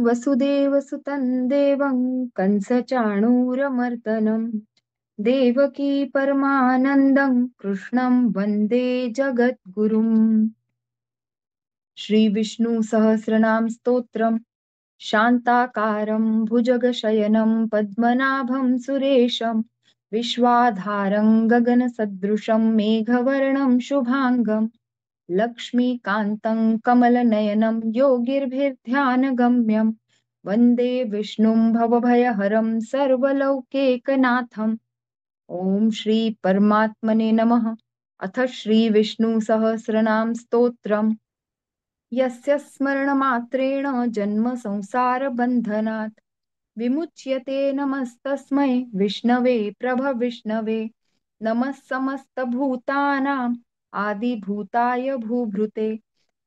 वसुदेवसुतं देवं कंसचाणूरमर्दनं देवकी परमानन्दं कृष्णं वन्दे जगद्गुरुम्। श्रीविष्णुसहस्रनाम स्तोत्रम् शान्ताकारं भुजगशयनं पद्मनाभं सुरेशं विश्वाधारं गगनसदृशं मेघवर्णं शुभांगं लक्ष्मीकान्तं कमलनयनं योगिभिर्ध्यानगम्यं वन्दे विष्णुं भवभयहरं सर्वलौकिकनाथम्। ॐ श्री परमात्मने नमः। अथ श्री विष्णु सहस्रनाम स्तोत्रम् यस्य स्मरणमात्रेण जन्म संसारबन्धनात् विमुच्यते नमस्तस्मै विष्णवे प्रभविष्णवे। नमः समस्तभूतानां आदिभूताय भूभृते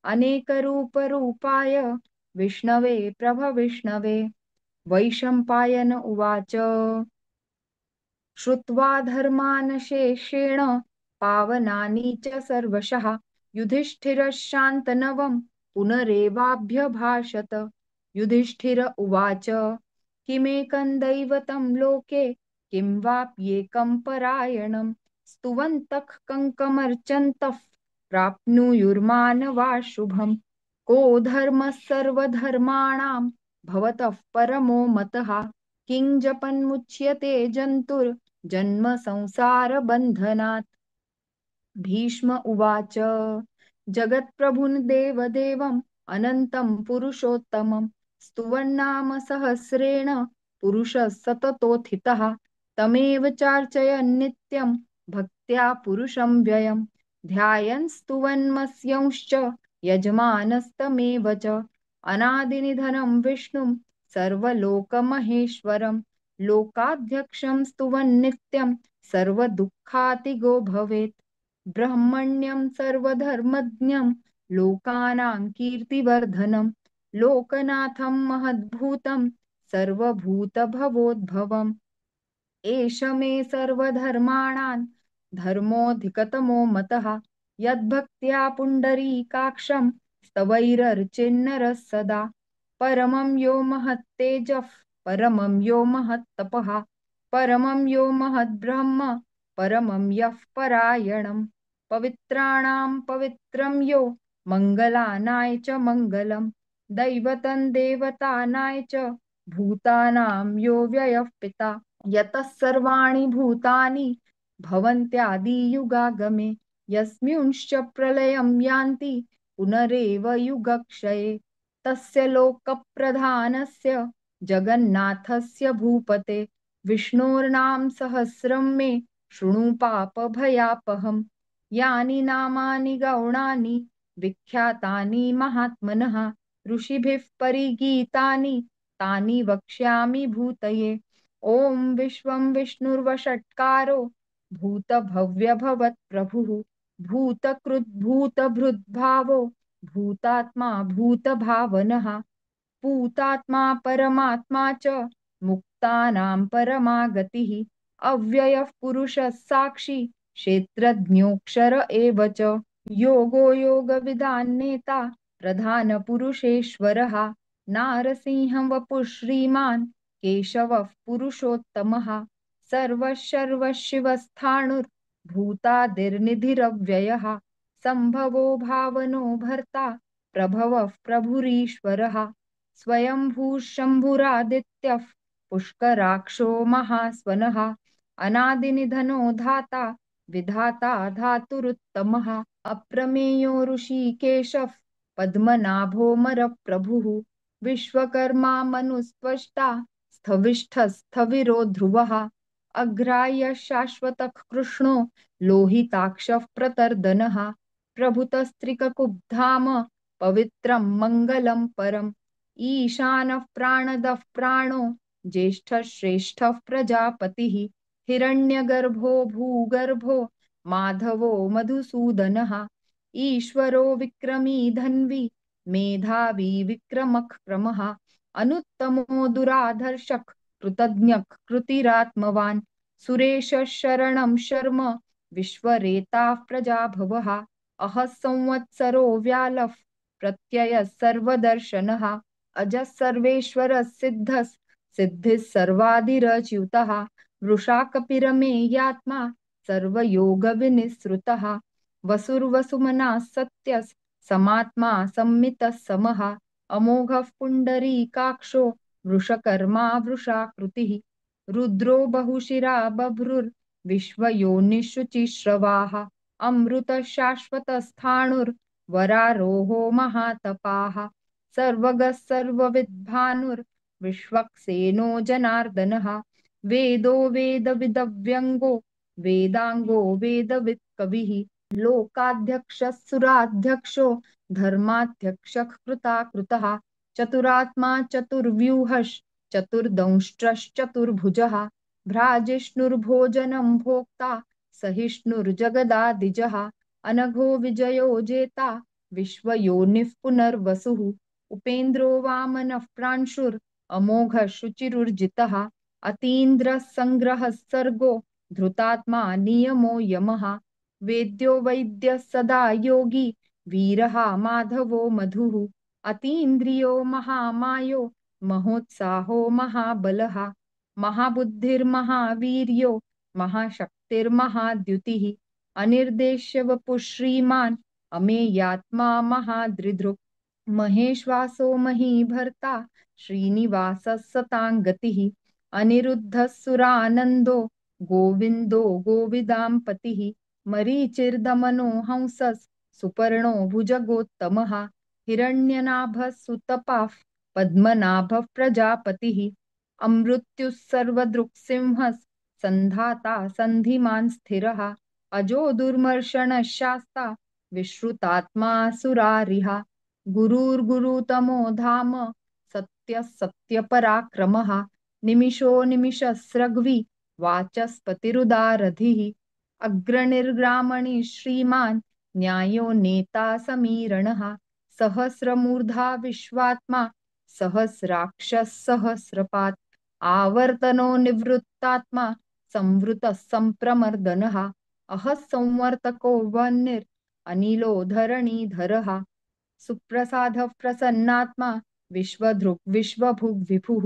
अनेकरूपरूपाय विष्णवे प्रभविष्णवे। वैशम्पायन उवाच श्रुत्वा धर्मानशेषेण पावनानि च सर्वशः युधिष्ठिरः शान्तनवं पुनरेवाभ्यभाषत। युधिष्ठिर उवाच किमेकं दैवतं लोके किं वाप्येकं परायणं स्तुवन्तः कङ्कमर्चन्तः प्राप्नुयुर्मानवा शुभम्। को धर्मः सर्वधर्माणां भवतः परमो मतः किं जपन्मुच्यते जन्तुर्जन्म संसारबन्धनात्। भीष्म उवाच जगत्प्रभुं देवदेवम् अनन्तं पुरुषोत्तमं स्तुवन्नाम सहस्रेण पुरुषः सततोत्थितः तमेव चार्चयन् नित्यं भक्त्या पुरुषं व्ययम् ध्यायन् स्तुवन्मस्यंश्च यजमानस्तमेव च अनादिनिधनं विष्णुं सर्वलोकमहेश्वरं लोकाध्यक्षं स्तुवन्नित्यं सर्वदुःखातिगो भवेत्। ब्रह्मण्यं सर्वधर्मज्ञं लोकानां कीर्तिवर्धनं लोकनाथं महद्भूतं सर्वभूतभवोद्भवम्। एष मे सर्वधर्माणां धर्मोऽधिकतमो मतः यद्भक्त्या पुण्डरीकाक्षं स्तवैरर्चेन्नरः सदा। परमं यो महत्तेजः परमं यो महत्तपः परमं यो महद्ब्रह्म परमं यः परायणम्। पवित्राणां पवित्रं यो मङ्गलानाय च मङ्गलं दैवतं देवतानाय च भूतानां यो व्ययः पिता यतः सर्वाणि भूतानि भवन्त्यादियुगागमे यस्मिंश्च प्रलयं यान्ति पुनरेव युगक्षये तस्य लोकप्रधानस्य जगन्नाथस्य भूपते विष्णोर्नाम सहस्रं मे शृणु पापभयापहम्। यानि नामानि गौणानि विख्यातानि महात्मनः ऋषिभिः परिगीतानि तानि वक्ष्यामि भूतये। ॐ विश्वं विष्णुर्वषट्कारो भूतभव्यभवत्प्रभुः भूतकृद्भूतभृद्भावो भूतात्मा भूतभावनः पूतात्मा परमात्मा च मुक्तानां परमागतिः अव्ययः पुरुषः साक्षी क्षेत्रज्ञोऽक्षर एव च योगो योगविदान्नेता प्रधानपुरुषेश्वरः नारसिंहः वपुः श्रीमान् केशवः पुरुषोत्तमः सर्वशर्वशिवस्थाणुर्भूतादिर्निधिरव्ययः सम्भवो भावनो भर्ता प्रभवः प्रभुरीश्वरः स्वयंभू शम्भुरादित्यः पुष्कराक्षो महास्वनः अनादिनिधनो धाता विधाता धातुरुत्तमः अप्रमेयो ऋषिकेशः पद्मनाभोऽमरप्रभुः विश्वकर्मा मनुस्त्वष्टा स्थविष्ठस्थविरो ध्रुवः अग्राह्यः शाश्वतः कृष्णो लोहिताक्षः प्रतर्दनः प्रभुतस्त्रिककुब्धाम पवित्रं मङ्गलं परम् ईशानः प्राणदः प्राणो ज्येष्ठः श्रेष्ठः प्रजापतिः हिरण्यगर्भो भूगर्भो माधवो मधुसूदनः ईश्वरो विक्रमी धन्वी मेधावी विक्रमः क्रमः अनुत्तमो दुराधर्षः कृतज्ञः कृतिरात्मवान् सुरेशः शरणं शर्म विश्वरेताः प्रजाभवः अहः संवत्सरो व्यालः प्रत्ययः सर्वदर्शनः अजः सर्वेश्वरः सिद्धः सिद्धिः सर्वादिरच्युतः वृषा कपिरमेयात्मा सर्वयोगविनिःसृतः वसुर्वसुमनः सत्यः समात्मा सम्मितः समः अमोघः पुण्डरीकाक्षो वृषकर्मा वृषाकृतिः रुद्रो बहुशिरा बभ्रुर्विश्वयोनिषुचिश्रवाः अमृतः शाश्वतस्थाणुर्वरारोहो महातपाः सर्वगः सर्वविद्भानुर्विश्वक्सेनो जनार्दनः वेदो वेदविदव्यङ्गो वेदाङ्गो वेदवित्कविः लोकाध्यक्षः सुराध्यक्षो धर्माध्यक्षः कृताकृतः चतुरात्मा चतुर्व्यूहश्चतुर्दंष्ट्रश्चतुर्भुजः भ्राजिष्णुर्भोजनं भोक्ता सहिष्णुर्जगदादिजः अनघो विजयो जेता विश्वयोनिः पुनर्वसुः उपेन्द्रो वामनः प्रांशुर् अमोघः शुचिरुर्जितः अतीन्द्रः सङ्ग्रहः सर्गो धृतात्मा नियमो यमः वेद्यो वैद्यः सदा योगी वीरः माधवो मधुः अतीन्द्रियो महामायो महोत्साहो महाबलः महाबुद्धिर्महावीर्यो महाशक्तिर्महाद्युतिः अनिर्देश्य वपुः श्रीमान् अमेयात्मा महादृधृक् महेश्वासो महीभर्ता श्रीनिवासः सतां गतिः अनिरुद्धः सुरानन्दो गोविन्दो गोविदां पतिः मरीचिर्दमनो हंसः सुपर्णो भुजगोत्तमः हिरण्यनाभः सुतपाः पद्मनाभः प्रजापतिः अमृत्युः सर्वदृक्सिंहः सन्धाता सन्धिमान् स्थिरः अजो दुर्मर्षणः शास्ता विश्रुतात्मा सुरारिः गुरुर्गुरुतमो धाम सत्यः सत्यपराक्रमः निमिषो निमिषस्रग्वि वाचस्पतिरुदारधिः अग्रणिर्ग्रामणि श्रीमान् न्यायो नेता समीरणः सहस्रमूर्धा विश्वात्मा सहस्राक्षः सहस्रपात् आवर्तनो निवृत्तात्मा संवृतः सम्प्रमर्दनः अहः संवर्तको वह्निर् अनिलो धरणीधरः सुप्रसादः प्रसन्नात्मा विश्वधृक् विश्वभुग् विभुः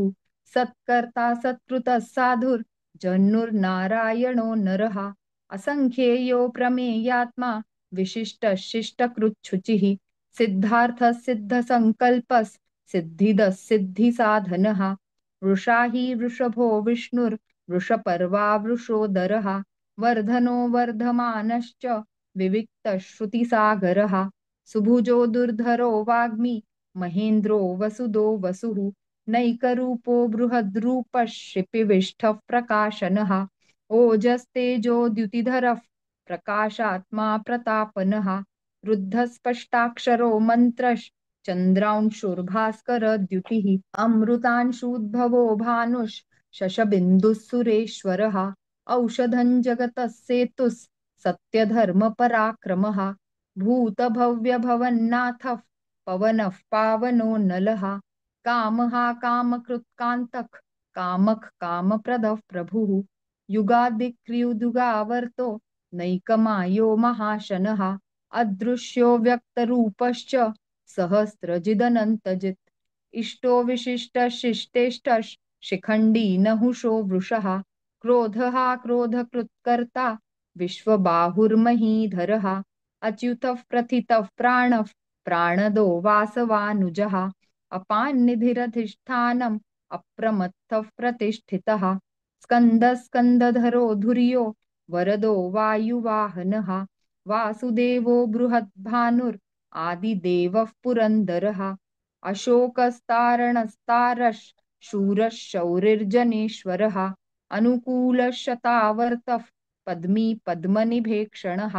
सत्कर्ता सत्कृतः साधुर्जन्नुर्नारायणो नरः असंख्येयो प्रमेयात्मा विशिष्टः शिष्टकृच्छुचिः सिद्धार्थः सिद्धसङ्कल्पः सिद्धिदः सिद्धिसाधनः वृषा हि वृषभो विष्णुर्वृषपर्वा वृषोदरः वर्धनो वर्धमानश्च विविक्तश्रुतिसागरः सुभुजो दुर्धरो वाग्मी महेन्द्रो वसुदो वसुः नैकरूपो बृहद्रूपः शिपिविष्ठः प्रकाशनः ओजस्तेजो द्युतिधरः प्रकाशात्मा प्रतापनः रुद्धस्पष्टाक्षरो मन्त्रश्चन्द्रांशुर्भास्करद्युतिः अमृतांशूद्भवो भानुः शशबिन्दुः सुरेश्वरः औषधं जगतः सेतुः सत्यधर्मपराक्रमः भूतभव्यभवन्नाथः पवनः पावनो नलः कामः कामकृत्कान्तः कामः कामप्रदः प्रभुः युगादिक्रियुदुगावर्तो नैकमायो महाशनः अदृश्यो व्यक्तरूपश्च सहस्रजिदनन्तजित् इष्टो विशिष्टशिष्टेष्टः शिखण्डी नहुषो वृषः क्रोधः क्रोधकृत्कर्ता विश्वबाहुर्महीधरः अच्युतः प्रथितः प्राणः प्राणदो वासवानुजः अपान्निधिरधिष्ठानम् अप्रमत्तः प्रतिष्ठितः स्कन्दः स्कन्दधरो धुर्यो वरदो वायुवाहनः वासुदेवो बृहद्भानुर् आदिदेवः पुरन्दरः अशोकस्तारणस्तारः शूरः शौरिर्जनेश्वरः अनुकूलः शतावर्तः पद्मी पद्मनिभेक्षणः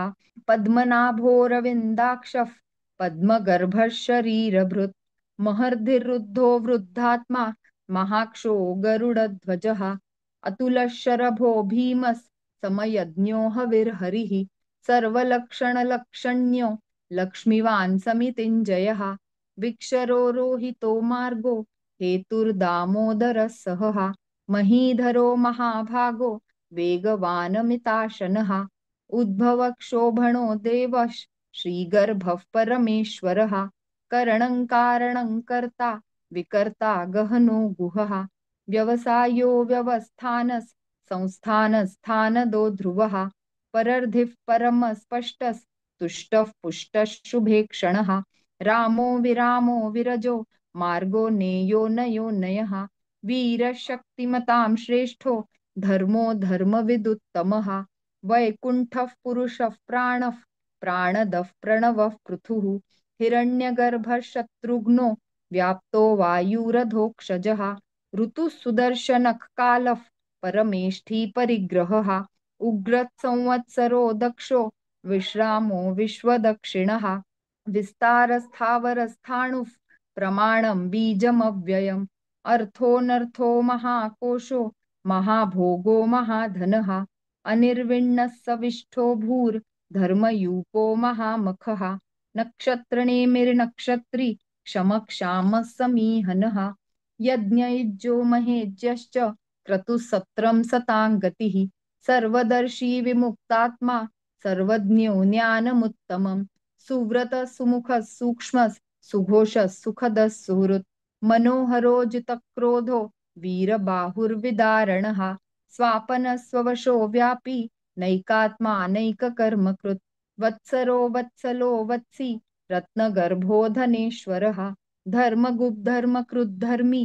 पद्मनाभोरविन्दाक्षः पद्मगर्भः शरीरभृत् महर्धिरुद्धो वृद्धात्मा महाक्षो गरुडध्वजः अतुलः शरभो भीमः समयज्ञो हविर्हरिः सर्वलक्षणलक्षण्यो लक्ष्मीवान् समितिञ्जयः विक्षरो रोहितो मार्गो हेतुर्दामोदरः सहः महीधरो महाभागो वेगवानमिताशनः उद्भवक्षोभणो देवः श्रीगर्भः परमेश्वरः करणं कारणं कर्ता विकर्ता गहनो गुहः व्यवसायो व्यवस्थानस् संस्थानस्थानदो ध्रुवः परर्धिः परमस्पष्टस् तुष्टः पुष्टः शुभे क्षणः रामो विरामो विरजो मार्गो नेयो नयो नयः वीरशक्तिमतां श्रेष्ठो धर्मो धर्मविदुत्तमः वैकुण्ठः पुरुषः प्राणः प्राणदः प्रणवः पृथुः हिरण्यगर्भः शत्रुघ्नो व्याप्तो वायुरधोक्षजः ऋतुः सुदर्शनः कालः परमेष्ठी परिग्रहः उग्रत्संवत्सरो दक्षो विश्रामो विश्वदक्षिणः विस्तारस्थावरस्थाणुः प्रमाणं बीजमव्ययम् अर्थोऽनर्थो महाकोशो महाभोगो महाधनः अनिर्विण्णः सविष्ठो भूर्धर्मयूपो महामखः नक्षत्रनेमिर्नक्षत्री क्षमक्षामः समीहनः यज्ञयुज्यो महेज्यश्च क्रतुसत्रं सतां गतिः सर्वदर्शी विमुक्तात्मा सर्वज्ञो ज्ञानमुत्तमम् सुव्रतः सुमुखः सूक्ष्मः सुघोषः सुखदः सुहृत् मनोहरो जितक्रोधो वीरबाहुर्विदारणः स्वापनः स्ववशो व्यापी नैकात्मा नैककर्मकृत् वत्सरो वत्सलो वत्सी रत्नगर्भो धनेश्वरः धर्मगुप्धर्मकृद्धर्मी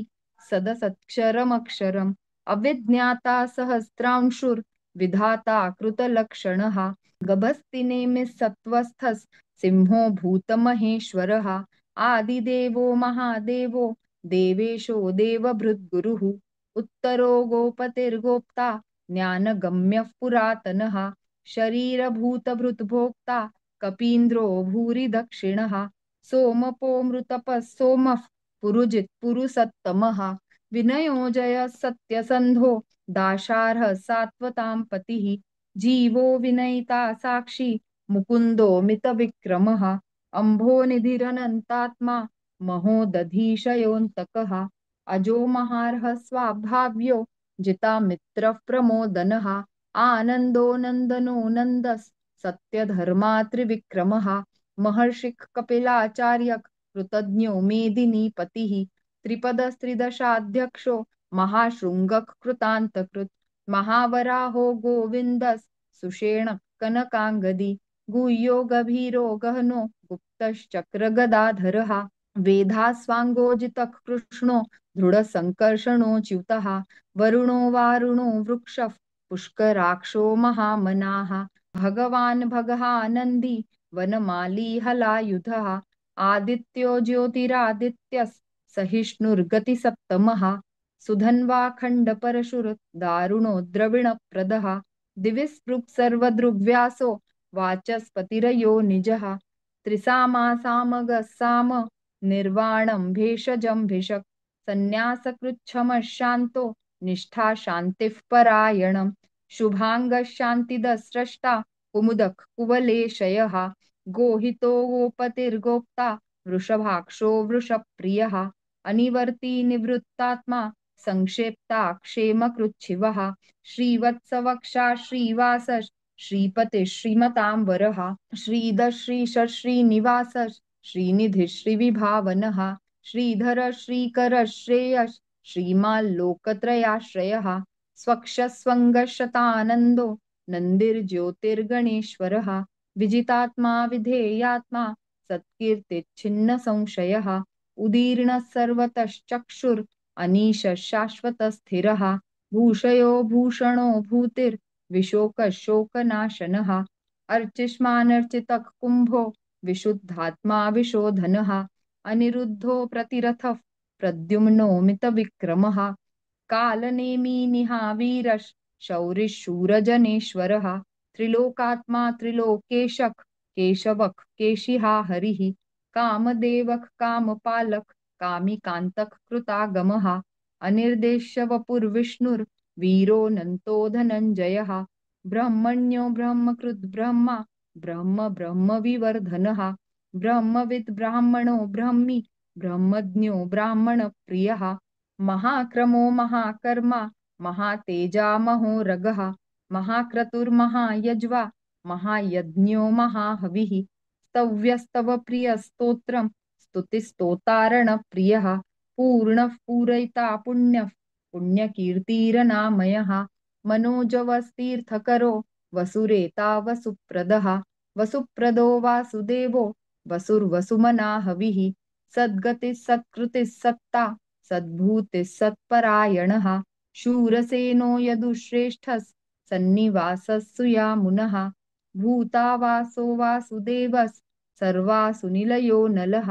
सदसत्क्षरमक्षरम् अविज्ञाता सहस्रांशुर्विधाता कृतलक्षणः गभस्तिनेमिः सत्त्वस्थः सिंहो भूतमहेश्वरः आदिदेवो महादेवो देवेशो देवभृद्गुरुः उत्तरो गोपतिर्गोप्ता ज्ञानगम्यः पुरातनः शरीरभूतभृद्भोक्ता कपीन्द्रो भूरि दक्षिणः सोमपो मृतपः सोमः पुरुजित् पुरुसत्तमः विनयोजय सत्यसन्धो दाशार्ह सात्वतां पतिः जीवो विनयिता साक्षी मुकुन्दो मितविक्रमः अम्भोनिधिरनन्तात्मा महोदधीशयोऽन्तकः अजो महार्ह स्वाभाव्यो जितामित्रः प्रमोदनः आनन्दो नन्दनो नन्दस् सत्यधर्मा त्रिविक्रमः महर्षिः कपिलाचार्यः कृतज्ञो मेदिनीपतिः त्रिपदस्त्रिदशाध्यक्षो महाशृङ्गः कृतान्तकृत् महावराहो गोविन्दस् सुषेणः कनकाङ्गदी गुह्यो गभीरो गहनो गुप्तश्चक्रगदाधरः वेधास्वाङ्गोजितः कृष्णो दृढसङ्कर्षणोच्युतः वरुणो वारुणो वृक्षः पुष्कराक्षो महामनाः भगवान् भगः नन्दी वनमाली हलायुधः आदित्यो ज्योतिरादित्यः सहिष्णुर्गतिसप्तमः सुधन्वा खण्डपरशुर्दारुणो द्रविणप्रदः दिविस्पृक् सर्वदृग्व्यासो वाचस्पतिरयो निजः त्रिसामासामगः साम निर्वाणं भेषजं भिषक् सन्न्यासकृच्छमः शान्तो निष्ठा शान्तिः परायणम् शुभाङ्गः शान्तिदः स्रष्टा कुमुदः कुवलेशयः गोहितो गोपतिर्गोप्ता वृषभाक्षो वृषप्रियः अनिवर्ती निवृत्तात्मा संक्षेप्ता क्षेमकृच्छिवः श्रीवत्सवक्षा श्रीवास श्रीपति श्रीमतां वरः श्रीधश्रीश श्रीनिवास श्रीनिधि श्रीविभावनः श्रीधर श्रीकर श्रेयः श्रीमाल्लोकत्रयाश्रयः स्वक्षस्वङ्गशतानन्दो नन्दिर्ज्योतिर्गणेश्वरः विजितात्मा विधेयात्मा सत्कीर्तिच्छिन्न संशयः उदीर्णः सर्वतश्चक्षुर् अनीश शाश्वतस्थिरः भूषयो भूषणो भूतिर्विशोकशोकनाशनः अर्चिष्मानर्चितः कुम्भो विशुद्धात्मा विशोधनः अनिरुद्धो प्रतिरथः प्रद्युम्नो मितविक्रमः कालनेमी निहावीरः शौरिः शूरजनेश्वरः त्रिलोकात्मा त्रिलोकेशः केशवः केशिहा हरिः कामदेवः कामपालः कामिकान्तः कृतागमः अनिर्देश्य वपुर्विष्णुर्वीरोऽनन्तो धनञ्जयः ब्रह्मण्यो ब्रह्मकृद् ब्रह्मा ब्रह्म ब्रह्मविवर्धनः ब्रह्मविद् ब्राह्मणो ब्रह्मी ब्रह्मज्ञो ब्राह्मणप्रियः महाक्रमो महाकर्मा महातेजामहोरगः महाक्रतुर्महायज्वा महायज्ञो महाहविः स्तव्यस्तव प्रियस्तोत्रम् स्तुतिस्तोतारणप्रियः पूर्णः पूरयिता पुण्यः पुण्यकीर्तिरनामयः मनोजवस्तीर्थकरो वसुरेता वसुप्रदः वसुप्रदो वासुदेवो वसुर्वसुमना हविः सद्गतिः सत्कृतिः सत्ता सद्भूतिः सत्परायणः शूरसेनो यदुश्रेष्ठः सन्निवासः सुयामुनः भूतावासो वासुदेवः सर्वासुनिलयो नलः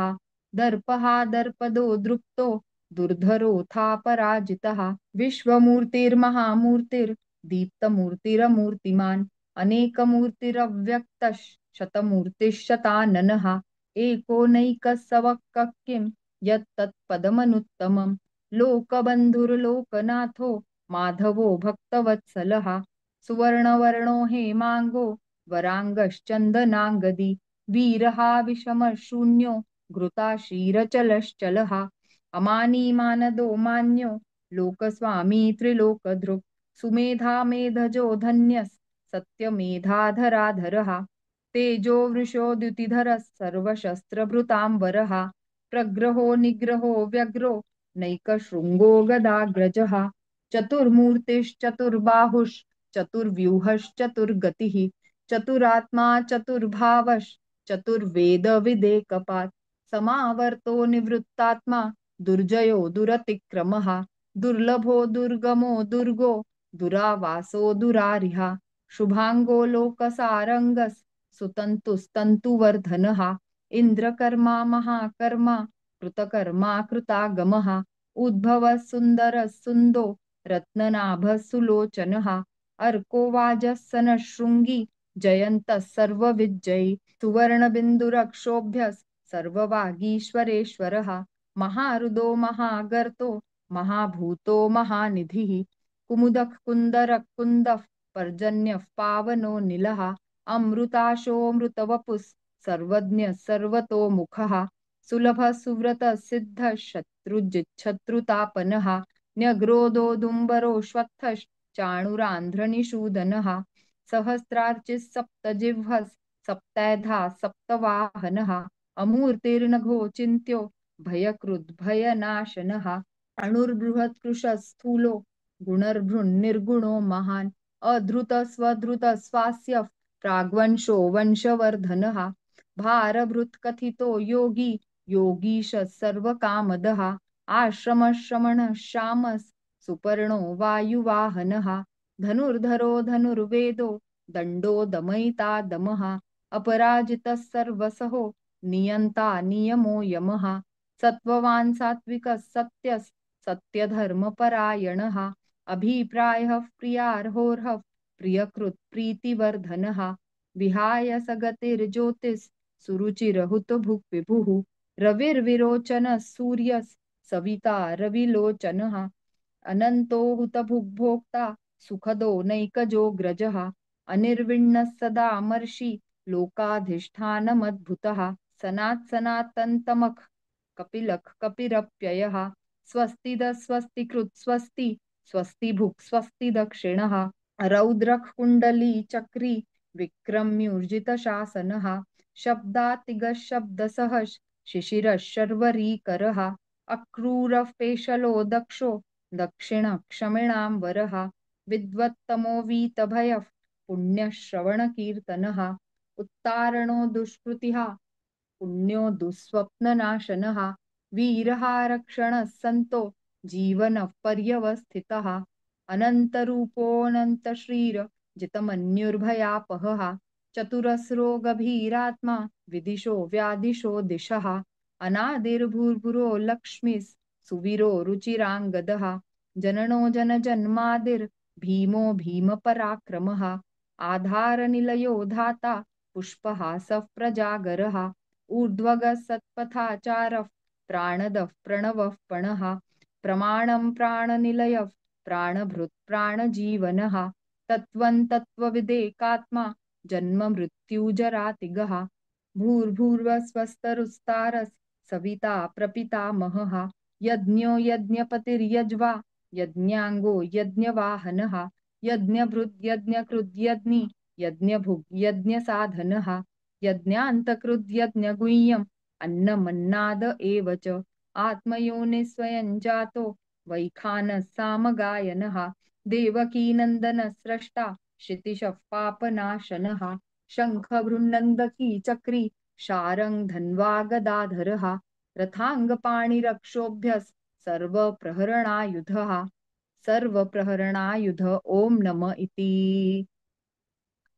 दर्पः दर्पदो दृप्तो दुर्धरोऽथा पराजितः विश्वमूर्तिर्महामूर्तिर्दीप्तमूर्तिरमूर्तिमान् अनेकमूर्तिरव्यक्तः शतमूर्तिश्शताननः एकोनैकस्सवक्कः किं यत्तत्पदमनुत्तमम् लोकबन्धुर्लोकनाथो माधवो भक्तवत्सलः सुवर्णवर्णो हेमाङ्गो वराङ्गश्चन्दनाङ्गदी वीरः विषमशून्यो घृताशीरचलश्चलः अमानी मानदो मान्यो लोकस्वामी त्रिलोकधृक् सुमेधा मेधजो धन्यः सत्यमेधाधराधरः तेजो वृषो द्युतिधरः सर्वशस्त्रभृताम्बरः प्रग्रहो निग्रहो व्यग्रो नैकशृङ्गो गदाग्रजः चतुर्मूर्तिश्चतुर्बाहुश्चतुर्व्यूहश्चतुर्गतिः चतुरात्मा चतुर्वेदविदेकपात् समावर्तो निवृत्तात्मा दुर्जयो दुरतिक्रमः दुर्लभो दुर्गमो दुर्गो दुरावासो दुरारिः शुभाङ्गो लोकसारङ्गस् सुतन्तुस्तन्तुवर्धनः इन्द्रकर्मा महाकर्मा कृतकर्मा कृतागमः उद्भवः सुन्दरः सुन्दो रत्ननाभः सुलोचनः अर्को वाजः सनः शृङ्गी जयन्तः सर्वविजयी सुवर्णबिन्दुरक्षोभ्यः सर्ववागीश्वरेश्वरः महारुदो महागर्तो महाभूतो महानिधिः कुमुदः कुन्दरः कुन्दः पर्जन्यः पावनो नीलः अमृताशोऽमृतवपुः सर्वज्ञः सर्वतोमुखः सुलभः सुव्रतः सिद्धः शत्रुजिच्छत्रुतापनः न्यग्रोदो दुम्बरो श्वत्थश्चाणुरान्ध्रनिषूदनः सहस्रार्चिः सप्तजिह्वः सप्तैधा सप्तवाहनः अमूर्तिर्नघो चिन्त्यो भयकृद्भयनाशनः अणुर्बृहत्कृशः स्थूलो गुणर्भृन्निर्गुणो महान् अधृतस्वधृतस्वास्यः प्राग्वंशो वंशवर्धनः भारभृत्कथितो योगी योगीशः सर्वकामदः आश्रमः श्रमणः श्यामः सुपर्णो वायुवाहनः धनुर्धरो धनुर्वेदो दण्डो दमयिता दमः अपराजितः सर्वसहो नियन्ता नियमो यमः सत्त्ववान् सात्विकः सत्यः सत्यधर्मपरायणः अभिप्रायः प्रियार्होर्हः प्रियकृत् प्रीतिवर्धनः विहाय सगतिर्ज्योतिः सुरुचिरहुतो भुक् विभुः रविर्विरोचनः सूर्यः सविता रविलोचनः अनन्तो हुतभुग्भोक्ता सुखदो नैकजो ग्रजः अनिर्विण्णः सदामर्षि लोकाधिष्ठानमद्भुतः सनात्सनातन्तमः कपिलः कपिरप्ययः स्वस्तिदः स्वस्तिकृत् स्वस्ति स्वस्ति भुक् स्वस्ति दक्षिणः रौद्रः कुण्डली चक्री विक्रम्यूर्जितशासनः शब्दातिगः शब्दसः शिशिरः शर्वरीकरः अक्रूरः पेशलो दक्षो दक्षिणक्षमिणाम्बरः विद्वत्तमो वीतभयः पुण्यश्रवणकीर्तनः उत्तारणो दुष्कृतिः पुण्यो दुःस्वप्ननाशनः वीरः रक्षणः सन्तो जीवनः पर्यवस्थितः अनन्तरूपोऽनन्तश्रीर जितमन्युर्भयापहः चतुरस्रो गभीरात्मा विदिशो व्यादिशो दिशः अनादिर्भूर्भुरो लक्ष्मीः सुवीरो रुचिराङ्गदः जननो जनजन्मादिर्भीमो भीमपराक्रमः आधारनिलयो धाता पुष्पहासः प्रजागरः ऊर्ध्वगः सत्पथाचारः प्राणदः प्रणवः पणः प्रमाणं प्राणनिलयः प्राणभृत् प्राणजीवनः तत्त्वं तत्त्वविदेकात्मा जन्ममृत्युजरातिगः भूर्भुवस्वस्तरुस्तारः सविता प्रपितामहः यज्ञो यज्ञपतिर्यज्वा यज्ञांगो यज्ञवाहनः यज्ञभृत् यज्ञकृत् यज्ञी यज्ञभुग् यज्ञसाधनः यज्ञान्तकृत् यज्ञगुह्यम् अन्नमन्नाद एव च आत्मयोनिः स्वयं जातो वैखानः सामगायनः देवकीनन्दनः स्रष्टा क्षितिशः पापनाशनः शङ्खभृन्नन्दकी चक्री शारङ्ग धन्वा गदाधरः रथाङ्गपाणिरक्षोभ्यः सर्वप्रहरणायुधः सर्वप्रहरणायुध ॐ नम इति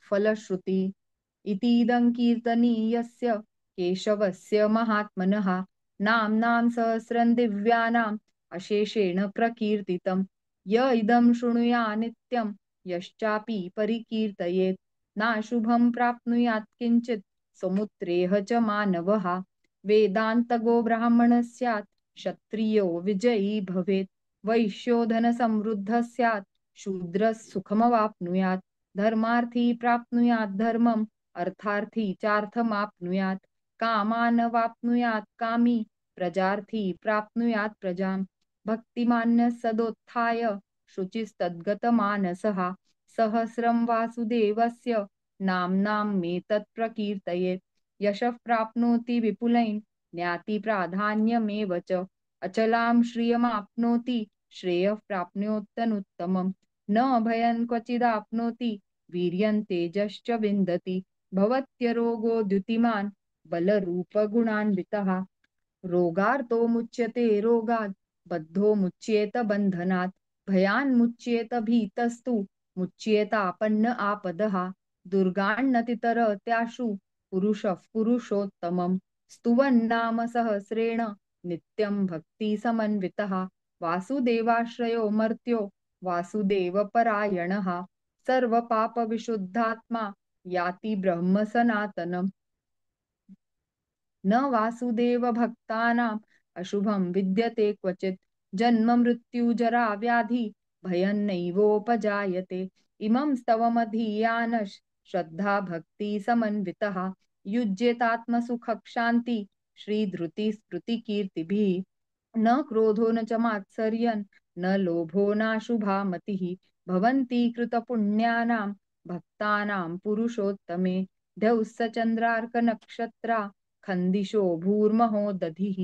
फलश्रुति इतीदं कीर्तनीयस्य केशवस्य महात्मनः नाम्नां सहस्रं दिव्यानाम् अशेषेण प्रकीर्तितं य इदं शृणुया नित्यं यश्चापि परिकीर्तयेत् नाशुभं प्राप्नुयात् किञ्चित् समुत्रेह च मानवः वेदान्तगो ब्राह्मणः स्यात् क्षत्रियो विजयी भवेत् वैश्यो धनसमृद्धः स्यात् शूद्रः सुखमवाप्नुयात् धर्मार्थी प्राप्नुयात् धर्मम् अर्थार्थी चार्थमाप्नुयात् कामानवाप्नुयात् कामी प्रजार्थी प्राप्नुयात् प्रजाम् भक्तिमान्यः सदोत्थाय शुचिस्तद्गतमानसः सहस्रं वासुदेवस्य नाम्नामेतत् प्रकीर्तयेत् यशः प्राप्नोति विपुलैः ज्ञाति प्राधान्यमेव च अचलां श्रियमाप्नोति श्रेयः प्राप्नोत्यनुत्तमम् न भयं क्वचिदाप्नोति वीर्यं तेजश्च विन्दति भवत्यरोगो द्युतिमान् बलरूपगुणान्वितः रोगार्तो मुच्यते रोगात् बद्धो मुच्येत बन्धनात् भयान्मुच्येत भीतस्तु मुच्येतापन्न आपदः दुर्गान्नतितरत्याशु पुरुषः पुरुषोत्तमम् स्तुवन्नाम सहस्रेण नित्यं भक्तिसमन्वितः वासुदेवाश्रयो मर्त्यो वासुदेवपरायणः सर्वपापविशुद्धात्मा याति ब्रह्म सनातनम् न वासुदेव भक्तानाम् अशुभं विद्यते क्वचित् जन्म मृत्यु जरा व्याधि भयं नैवोपजायते इमं स्तवमधीयानः श्रद्धा भक्ति समन्वितः युज्येतात्मसुखक्षान्ति श्रीधृति स्मृति कीर्तिभिः न क्रोधो न च मात्सर्यन् न लोभो नाशुभा मतिः भवन्ति कृतपुण्यानां भक्तानां पुरुषोत्तमे द्यौः चन्द्रार्कनक्षत्रा खन्दिशो भूर्महो दधिः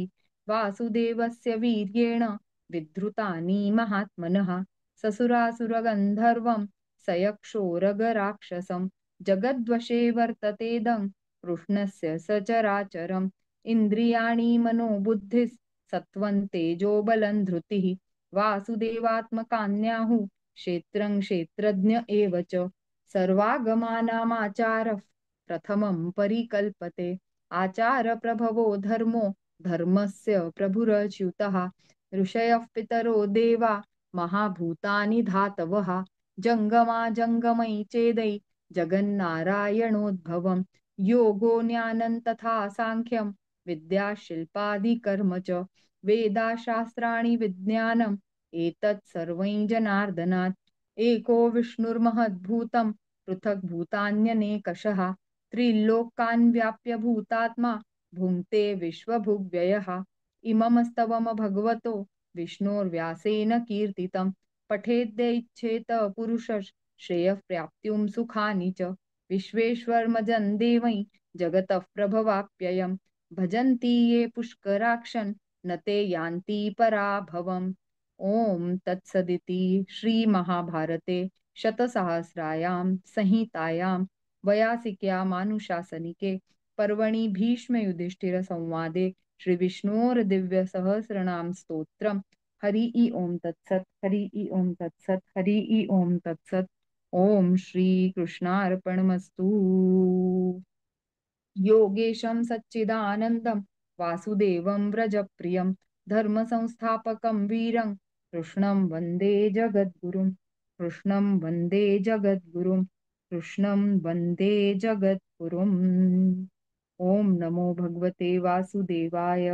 वासुदेवस्य वीर्येण विधृतानि महात्मनः ससुरासुरगन्धर्वं सयक्षोरगराक्षसं जगद्वशे वर्ततेदं कृष्णस्य सचराचरम् इन्द्रियाणि मनोबुद्धिः सत्त्वं तेजो बलं धृतिः वासुदेवात्मकान्याहुः क्षेत्रं क्षेत्रज्ञ एव च सर्वागमानामाचारः प्रथमं परिकल्पते आचारप्रभवो धर्मो धर्मस्य प्रभुरच्युतः ऋषयः पितरो देवा महाभूतानि धातवः जङ्गमा जङ्गमैः चेदै जगन्नारायणोद्भवम् योगो ज्ञानं तथा साङ्ख्यं विद्या शिल्पादिकर्म च वेदाशास्त्राणि विज्ञानम् एतत् सर्वं जनार्दनात् एको विष्णुर्महद्भूतं पृथक् भूतान्यनेकषः त्रिलोकान् व्याप्य भूतात्मा भुङ्क्ते विश्वभुग्व्ययः इममस्तवम भगवतो विष्णोर्व्यासेन कीर्तितं पठेद्यैच्छेत पुरुषः श्रेयः प्राप्त्युं सुखानि च विश्वेश्वरमजं देवै जगतः प्रभवाप्ययम् भजन्ति ये पुष्कराक्षन् न ते यान्ति पराभवम् ॐ तत्सदिति श्रीमहाभारते शतसहस्रायां संहितायां वयासिक्यामानुशासनिके पर्वणि भीष्मयुधिष्ठिरसंवादे श्रीविष्णोर्दिव्यसहस्रनाम स्तोत्रम् हरि ओम तत्सत् हरि ओम तत्सत् हरि ओम तत्सत् ओम श्रीकृष्णार्पणमस्तु योगेशं सच्चिदानन्दं वासुदेवं व्रजप्रियं धर्मसंस्थापकं वीरं कृष्णं वन्दे जगद्गुरुं कृष्णं वन्दे जगद्गुरुं कृष्णं वन्दे जगद्गुरुम् ॐ नमो भगवते वासुदेवाय।